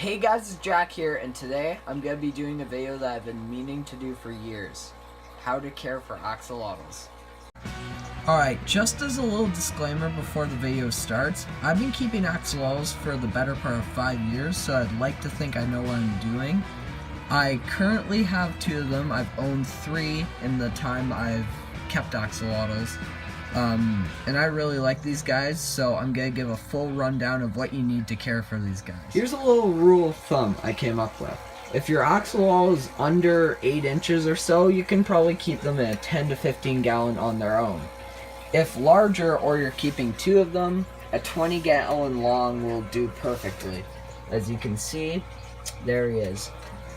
Hey guys, it's Jack here, and today I'm going to be doing a video that I've been meaning to do for years. How to care for axolotls. Alright, just as a little disclaimer before the video starts, I've been keeping axolotls for the better part of 5 years, so I'd like to think I know what I'm doing. I currently have 2 of them. I've owned 3 in the time I've kept axolotls. And I really like these guys, so I'm gonna give a full rundown of what you need to care for these guys. Here's a little rule of thumb I came up with. If your axolotl is under 8 inches or so, you can probably keep them in a 10 to 15 gallon on their own. If larger, or you're keeping 2 of them, a 20 gallon long will do perfectly. As you can see, there he is.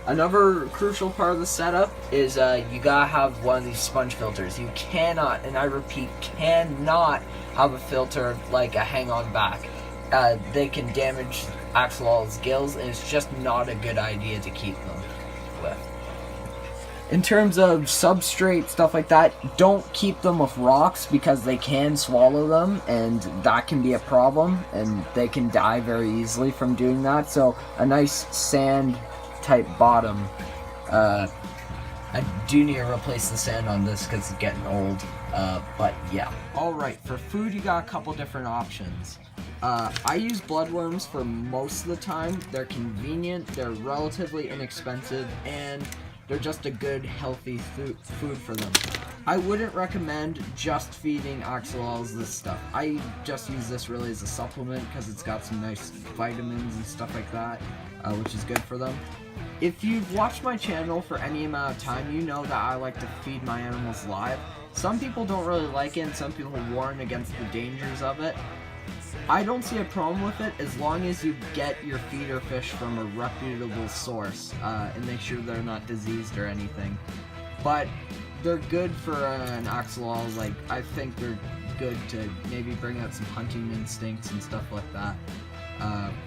Another crucial part of the setup is you gotta have one of these sponge filters. You cannot, and I repeat, cannot have a filter like a hang-on back. They can damage axolotls' gills, and it's just not a good idea to keep them with. In terms of substrate, stuff like that, don't keep them with rocks because they can swallow them, and that can be a problem, and they can die very easily from doing that. So a nice sand type bottom. I do need to replace the sand on this because it's getting old, but yeah. Alright, for food you got a couple different options. I use bloodworms for most of the time. They're convenient, they're relatively inexpensive, and they're just a good, healthy food for them. I wouldn't recommend just feeding axolotls this stuff. I just use this really as a supplement because it's got some nice vitamins and stuff like that, which is good for them. If you've watched my channel for any amount of time, you know that I like to feed my animals live. Some people don't really like it, and some people warn against the dangers of it. I don't see a problem with it as long as you get your feeder fish from a reputable source and make sure they're not diseased or anything. But they're good for an axolotl. Like, I think they're good to maybe bring out some hunting instincts and stuff like that.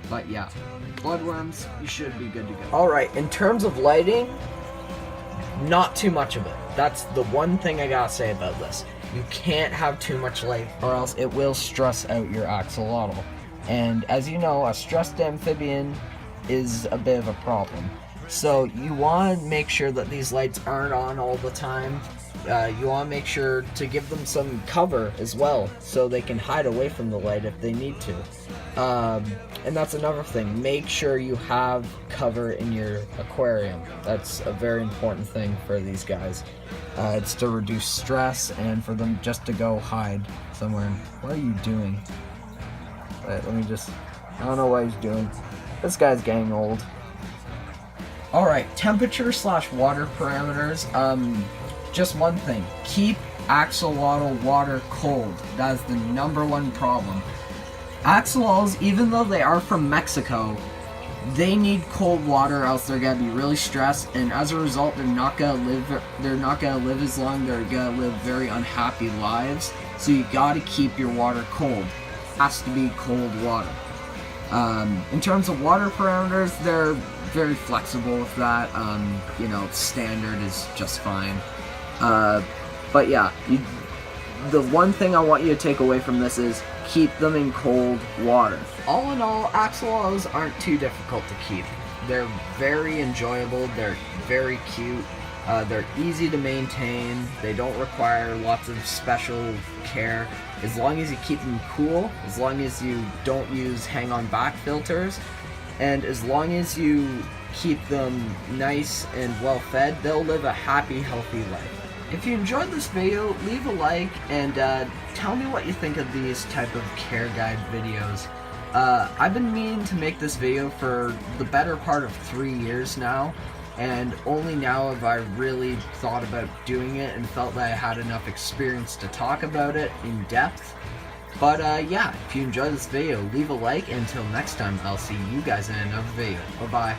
But yeah, bloodworms, you should be good to go. Alright, in terms of lighting, not too much of it. That's the one thing I gotta say about this. You can't have too much light or else it will stress out your axolotl. And as you know, a stressed amphibian is a bit of a problem. So you want to make sure that these lights aren't on all the time. You want to make sure to give them some cover as well, so they can hide away from the light if they need to. And that's another thing. Make sure you have cover in your aquarium. That's a very important thing for these guys. It's to reduce stress and for them just to go hide somewhere. What are you doing? Let me just... I don't know what he's doing. This guy's getting old. Alright, temperature/water parameters. Just one thing. Keep axolotl water cold. That is the #1 problem. Axolotls, even though they are from Mexico, they need cold water, else they're gonna be really stressed, and as a result, they're not gonna live as long. They're gonna live very unhappy lives. So you gotta keep your water cold. It has to be cold water. In terms of water parameters, they're very flexible with that. You know, standard is just fine. But yeah, the one thing I want you to take away from this is keep them in cold water. All in all, axolotls aren't too difficult to keep. They're very enjoyable, they're very cute, they're easy to maintain, they don't require lots of special care. As long as you keep them cool, as long as you don't use hang-on back filters, and as long as you keep them nice and well fed, they'll live a happy, healthy life. If you enjoyed this video, leave a like and tell me what you think of these type of care guide videos. I've been meaning to make this video for the better part of 3 years now, and only now have I really thought about doing it and felt that I had enough experience to talk about it in depth. But yeah, if you enjoyed this video, leave a like, and until next time, I'll see you guys in another video. Bye-bye.